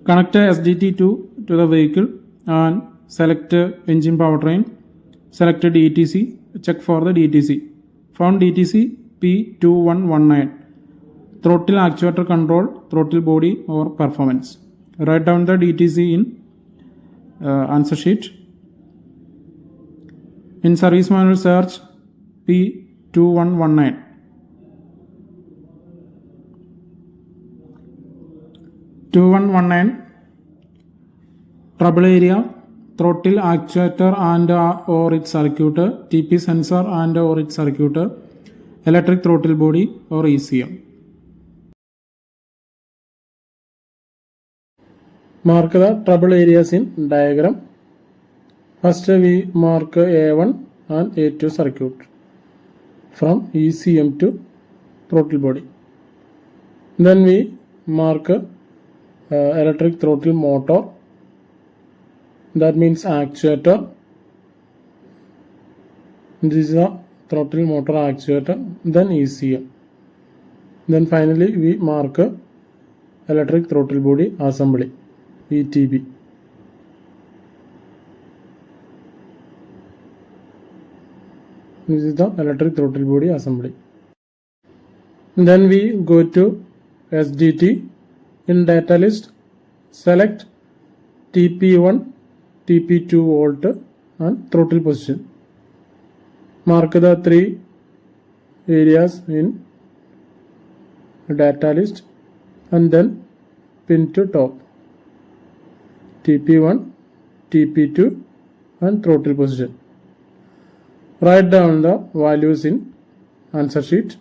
Connect SDT2 to the vehicle and select engine powertrain. Select DTC. Check for the DTC. Found DTC P2119. Throttle actuator control, throttle body or performance. Write down the DTC in answer sheet. In service manual search P2119. Trouble area, throttle actuator and or its circuit, TP sensor and or its circuit, electric throttle body or ECM. Mark the trouble areas in diagram. First we mark A1 and A2 circuit from ECM to throttle body. Then we mark electric throttle motor, that means actuator. This is a throttle motor actuator, then ECM. Then finally we mark electric throttle body assembly, ETB. This is the electric throttle body assembly. Then we go to SDT. In data list, select TP1, TP2 volt and throttle position. Mark the three areas in data list and then pin to top. TP1, TP2 and throttle position. Write down the values in answer sheet.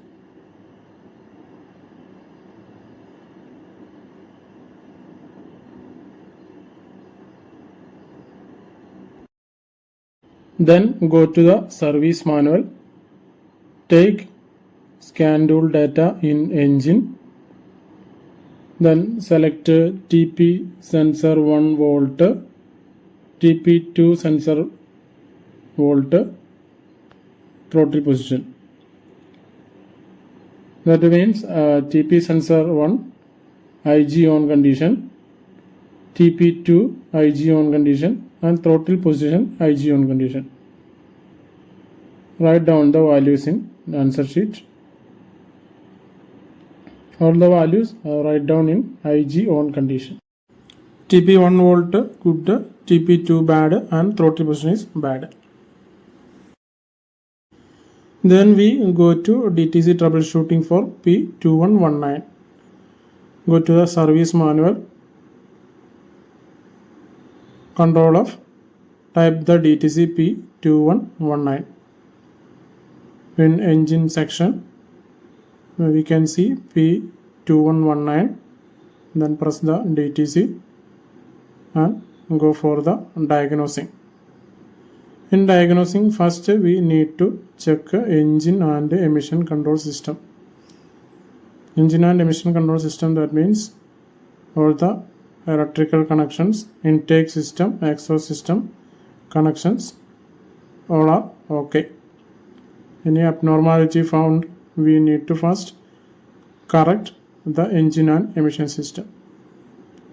Then go to the service manual. Take scan tool data in engine. Then select TP sensor 1 volt, TP2 sensor volt, throttle position. That means TP sensor 1 IG on condition, TP2 IG on condition and throttle position IG on condition. Write down the values in answer sheet. All the values write down in IG on condition. TP1 volt good, TP2 bad and throttle position is bad. Then we go to DTC troubleshooting for P2119. Go to the service manual. Control F, type the DTC P2119. In engine section, we can see P2119. Then press the DTC and go for the diagnosing. In diagnosing, first we need to check engine and emission control system. Engine and emission control system, that means all the electrical connections, intake system, exhaust system connections, all are okay. Any abnormality found, we need to first correct the engine and emission system.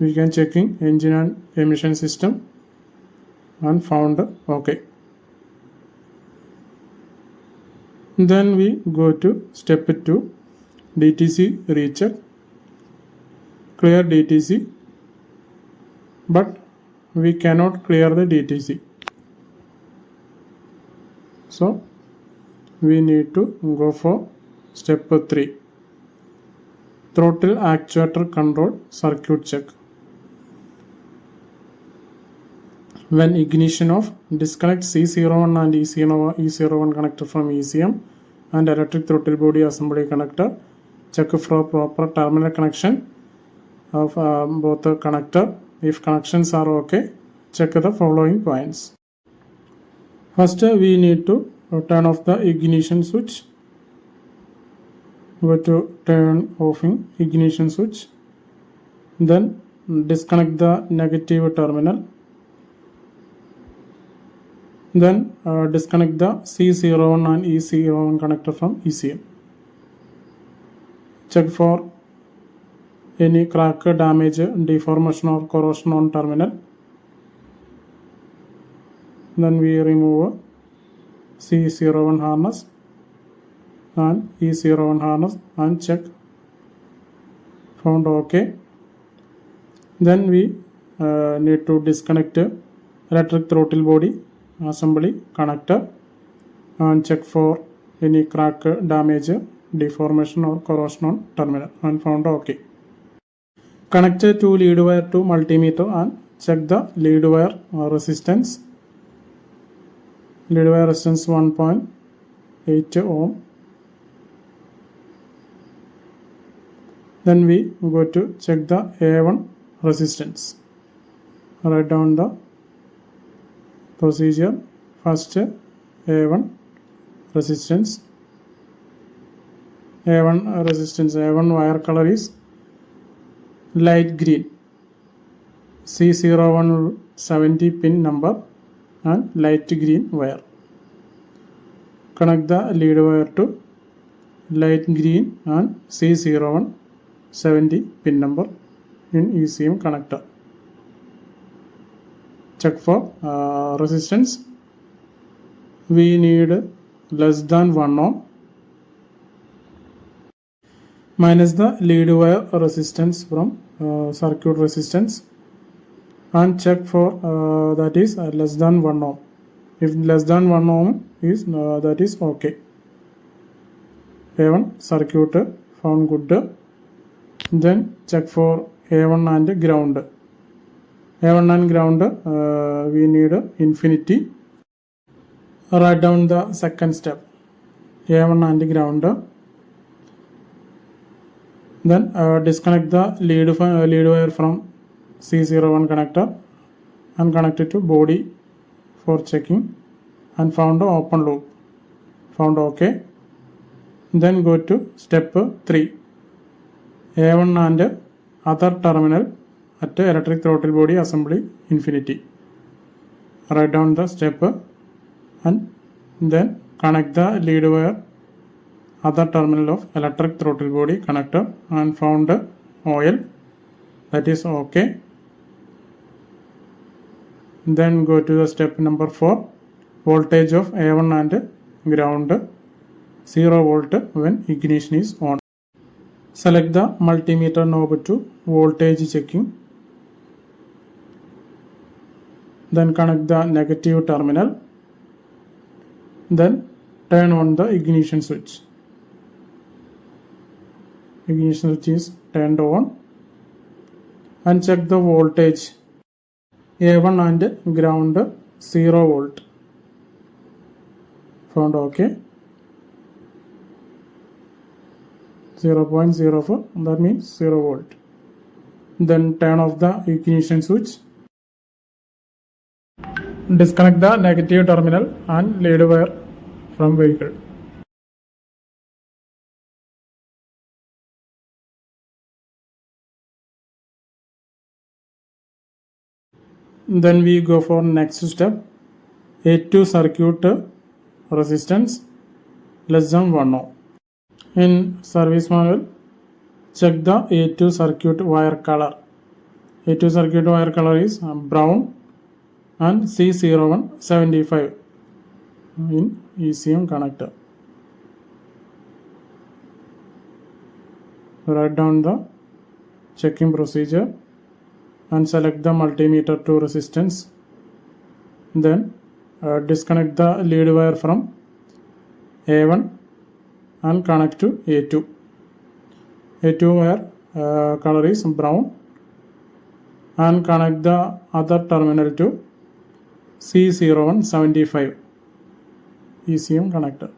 We can checking engine and emission system and found okay. Then we go to step 2, DTC recheck. Clear DTC, but we cannot clear the DTC. So we need to go for step 3, throttle actuator control circuit check. When ignition off, disconnect C01 and E01 connector from ECM and electric throttle body assembly connector. Check for proper terminal connection of both the connector. If connections are okay, check the following points. First, we need to turn off the ignition switch. Go to turn off ignition switch. Then disconnect the negative terminal. Then disconnect the C01 and E01 connector from ECM. Check for any crack, damage, deformation or corrosion on terminal. Then we remove C01 harness and E01 harness and check. Found OK. Then we need to disconnect electric throttle body assembly connector and check for any crack, damage, deformation or corrosion on terminal and found OK. Connect to lead wire to multimeter and check the lead wire resistance. Lead wire resistance 1.8 ohm. Then we go to check the A1 resistance. Write down the procedure. First A1 resistance. A1 resistance. A1 wire color is light green. C01 70 pin number and light green wire. Connect the lead wire to light green and C01 70 pin number in ECM connector. Check for resistance. We need less than 1 ohm. Minus the lead wire resistance from circuit resistance and check for that is less than 1 ohm. If less than 1 ohm is that is okay. A1 circuit found good. Then check for A1 and ground. A1 and ground we need infinity. Write down the second step. A1 and ground. Then disconnect the lead wire from C01 connector and connect it to body for checking and found open loop. Found OK. Then go to step 3. A1 and other terminal at electric throttle body assembly infinity. Write down the step and then connect the lead wire other terminal of electric throttle body connector and found oil, that is OK. Then go to the step number 4. Voltage of A1 and ground 0 volt when ignition is on. Select the multimeter knob to voltage checking. Then connect the negative terminal. Then turn on the ignition switch. Ignition switch is turned on and check the voltage. A1 and ground 0 volt. Found OK. 0.04, that means 0 volt. Then turn off the ignition switch. Disconnect the negative terminal and lead wire from vehicle. Then we go for next step. A2 circuit resistance less than 1 ohm. In service manual, check the A2 circuit wire color. A2 circuit wire color is brown and C01 75 in ECM connector. Write down the checking procedure and select the multimeter to resistance. Then disconnect the lead wire from A1 and connect to A2. A2 wire color is brown and connect the other terminal to C01 75 ECM connector.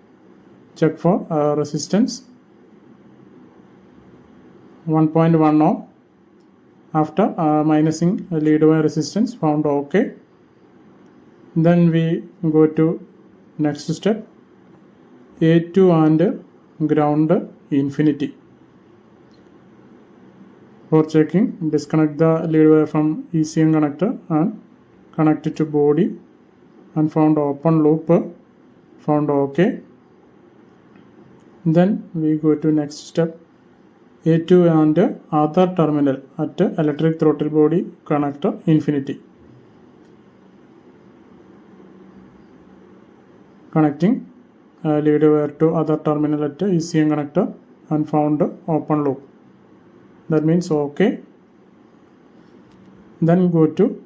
Check for resistance 1.1 ohm. After minusing lead wire resistance found OK. Then we go to next step. A2 and ground infinity. For checking, disconnect the lead wire from ECM connector and connect it to body and found open loop. Found OK. Then we go to next step. A2 and other terminal at electric throttle body connector infinity. Connecting lead wire to other terminal at ECM connector and found open loop. That means OK. Then go to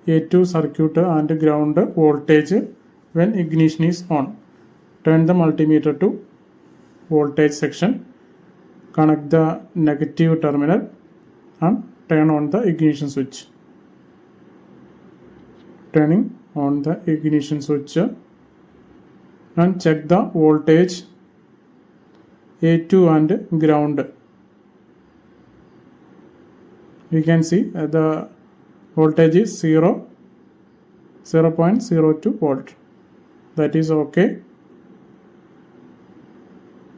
A2 circuit and ground voltage when ignition is on. Turn the multimeter to voltage section. Connect the negative terminal and turn on the ignition switch. Turning on the ignition switch and check the voltage A2 and ground. We can see the voltage is 0.02 volt. That is OK.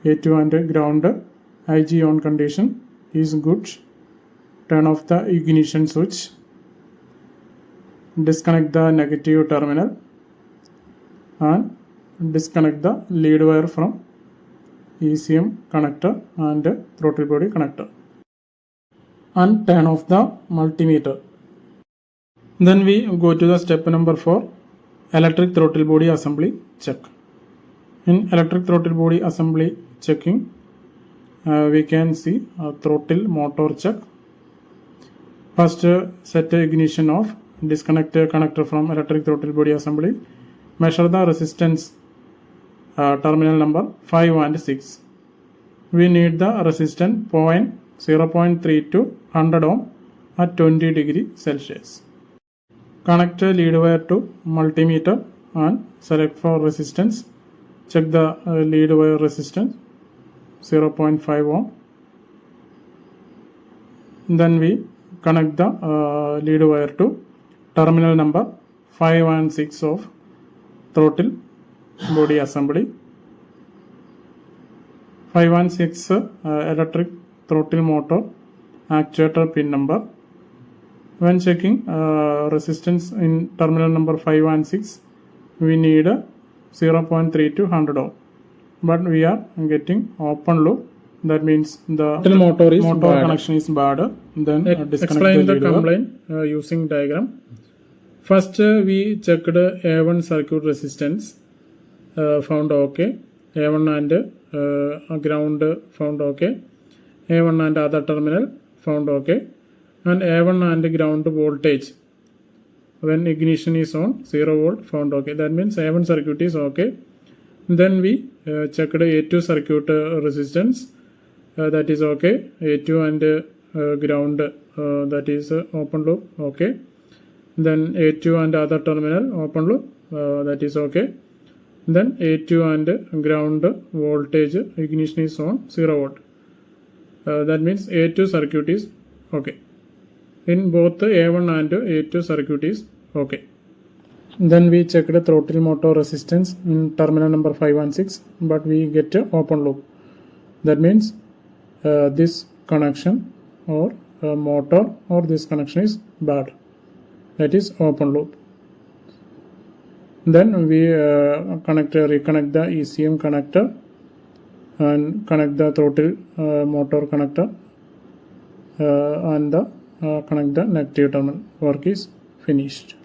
A2 and ground IG on condition is good. Turn off the ignition switch. Disconnect the negative terminal and disconnect the lead wire from ECM connector and throttle body connector. And turn off the multimeter. Then we go to the step number 4, electric throttle body assembly check. In electric throttle body assembly checking, we can see throttle motor check. First, set ignition off. Disconnect connector from electric throttle body assembly. Measure the resistance terminal number 5 and 6. We need the resistance 0.3 to 100 ohm at 20 degree Celsius. Connect lead wire to multimeter and select for resistance. Check the lead wire resistance 0.5 ohm. Then we connect the lead wire to terminal number 5 and 6 of throttle body assembly. 5 and 6 electric throttle motor actuator pin number. When checking resistance in terminal number 5 and 6, we need 0.3 to 100 ohm. But we are getting open loop. That means the motor connection is bad. Then disconnect the complaint using diagram. First we checked A1 circuit resistance found OK. A1 and ground found OK. A1 and other terminal found OK. And A1 and ground voltage when ignition is on 0 volt found OK. That means A1 circuit is OK. Then we checked A2 circuit resistance, that is OK. A2 and ground that is open loop OK. Then A2 and other terminal open loop that is OK. Then A2 and ground voltage ignition is on 0 volt. That means A2 circuit is OK. In both A1 and A2 circuit is OK. Then we checked throttle motor resistance in terminal number 5 and 6, but we get open loop. That means this connection or motor or this connection is bad. That is open loop. Then we reconnect the ECM connector and connect the throttle motor connector and connect the negative terminal. Work is finished.